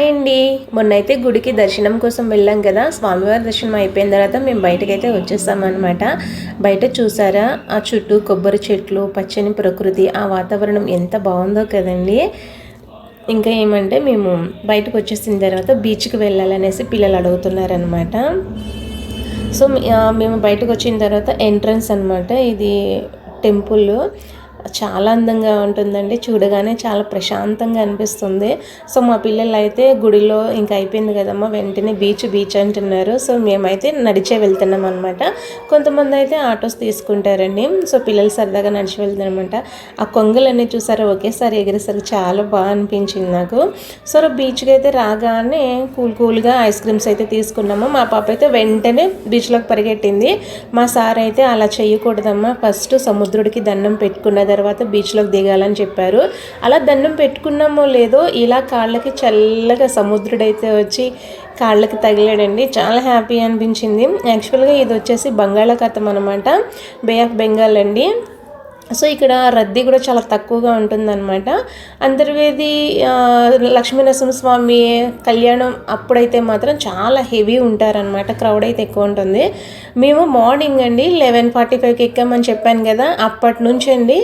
Hi అండి. మొన్నైతే గుడికి దర్శనం కోసం వెళ్ళాం కదా. స్వామివారి దర్శనం అయిపోయిన తర్వాత మేము బయటకైతే వచ్చేసామన్నమాట. బయట చూసారా ఆ చుట్టూ కొబ్బరి చెట్లు, పచ్చని ప్రకృతి, ఆ వాతావరణం ఎంత బాగుందో కదండి. ఇంకా ఏమంటే మేము బయటకు వచ్చేసిన తర్వాత బీచ్కి వెళ్ళాలనేసి పిల్లలు అడుగుతున్నారనమాట. సో మేము బయటకు వచ్చిన తర్వాత ఎంట్రన్స్ అనమాట. ఇది టెంపుల్ చాలా అందంగా ఉంటుందండి. చూడగానే చాలా ప్రశాంతంగా అనిపిస్తుంది. సో మా పిల్లలు అయితే గుడిలో ఇంకా అయిపోయింది కదమ్మా, వెంటనే బీచ్ అంటున్నారు. సో మేమైతే నడిచే వెళ్తున్నాం అనమాట. కొంతమంది అయితే ఆటోస్ తీసుకుంటారండి. సో పిల్లలు సరదాగా నడిచి వెళ్తారనమాట. ఆ కొంగలన్నీ చూసారా ఒకేసారి ఎగిరేసరికి చాలా బాగా అనిపించింది నాకు. సో బీచ్కి అయితే రాగానే కూల్గా ఐస్ క్రీమ్స్ అయితే తీసుకున్నాము. మా పాప అయితే వెంటనే బీచ్లోకి పరిగెట్టింది. మా సార్ అయితే అలా చేయకూడదమ్మా, ఫస్ట్ సముద్రుడికి దండం పెట్టుకున్న తర్వాత బీచ్లోకి దిగాలని చెప్పారు. అలా దండం పెట్టుకున్నామో లేదో ఇలా కాళ్ళకి చల్లగా సముద్రుడైతే వచ్చి కాళ్ళకి తగిలాడండి. చాలా హ్యాపీ అనిపించింది. యాక్చువల్గా ఇది వచ్చేసి బంగాళాఖాతం అనమాట, బే ఆఫ్ బెంగాల్ అండి. సో ఇక్కడ రద్దీ కూడా చాలా తక్కువగా ఉంటుందన్నమాట. అంతర్వేది లక్ష్మీనరసింహస్వామి కళ్యాణం అప్పుడైతే మాత్రం చాలా హెవీ ఉంటారనమాట, క్రౌడ్ అయితే ఎక్కువ ఉంటుంది. మేము మార్నింగ్ అండి 11:45కి ఎక్కామని చెప్పాను కదా. అప్పటి నుంచి అండి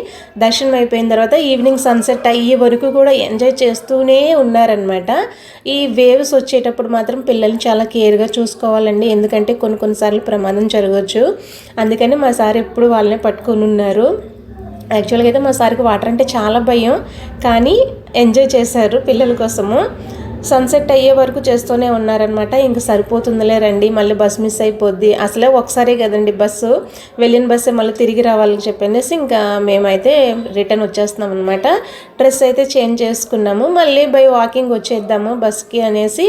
దర్శనం అయిపోయిన తర్వాత ఈవినింగ్ సన్సెట్ అయ్యే వరకు కూడా ఎంజాయ్ చేస్తూనే ఉన్నారనమాట. ఈ వేవ్స్ వచ్చేటప్పుడు మాత్రం పిల్లల్ని చాలా కేర్గా చూసుకోవాలండి, ఎందుకంటే కొన్నిసార్లు ప్రమాదం జరగవచ్చు. అందుకని మా సార్ ఎప్పుడు వాళ్ళని పట్టుకొని ఉన్నారు. యాక్చువల్గా అయితే మా సార్కి వాటర్ అంటే చాలా భయం, కానీ ఎంజాయ్ చేశారు పిల్లల కోసము. సన్సెట్ అయ్యే వరకు చేస్తూనే ఉన్నారనమాట. ఇంక సరిపోతుందిలే రండి, మళ్ళీ బస్సు మిస్ అయిపోద్ది, అసలే ఒకసారి కదండి బస్సు, వెళ్ళిన బస్సే మళ్ళీ తిరిగి రావాలని చెప్పేసి ఇంకా మేమైతే రిటర్న్ వచ్చేస్తున్నాం అనమాట. డ్రెస్ అయితే చేంజ్ చేసుకున్నాము, మళ్ళీ బై వాకింగ్ వచ్చేద్దాము బస్కి అనేసి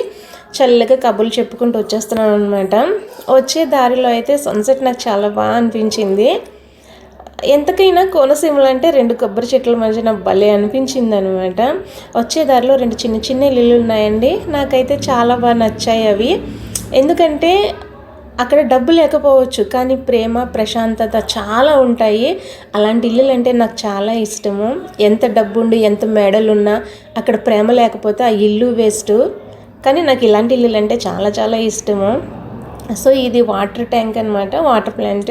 చల్లగా కబుర్లు చెప్పుకుంటూ వచ్చేస్తున్నాం అనమాట. వచ్చే దారిలో అయితే సన్సెట్ నాకు చాలా బాగా అనిపించింది. ఎంతకైనా కోనసీమలు అంటే 2 కొబ్బరి చెట్ల మధ్య నాకు భలే అనిపించింది అనమాట. వచ్చే దారిలో 2 చిన్న ఇల్లులు ఉన్నాయండి. నాకైతే చాలా బాగా నచ్చాయి అవి. ఎందుకంటే అక్కడ డబ్బు లేకపోవచ్చు, కానీ ప్రేమ, ప్రశాంతత చాలా ఉంటాయి. అలాంటి ఇల్లులు అంటే నాకు చాలా ఇష్టము. ఎంత డబ్బు ఉండి ఎంత మేడలున్నా అక్కడ ప్రేమ లేకపోతే ఆ ఇల్లు వేస్ట్. కానీ నాకు ఇలాంటి ఇల్లులు అంటే చాలా ఇష్టము. సో ఇది వాటర్ ట్యాంక్ అనమాట, వాటర్ ప్లాంట్.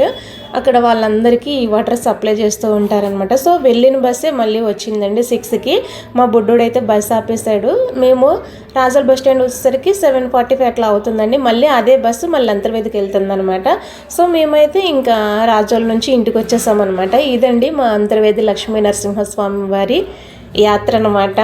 అక్కడ వాళ్ళందరికీ వాటర్ సప్లై చేస్తూ ఉంటారనమాట. సో వెళ్ళిన బస్సే మళ్ళీ వచ్చిందండి 6కి. మా బుడ్డోడైతే బస్ ఆపేశాడు. మేము రాజోల్ బస్ స్టాండ్ వచ్చేసరికి 7:45 అట్లా అవుతుందండి. మళ్ళీ అదే బస్సు మళ్ళీ అంతర్వేదికి వెళ్తుంది అనమాట. సో మేమైతే ఇంకా రాజోల్ నుంచి ఇంటికి వచ్చేసామన్నమాట. ఇదండి మా అంతర్వేది లక్ష్మీ నరసింహస్వామి వారి యాత్ర అనమాట.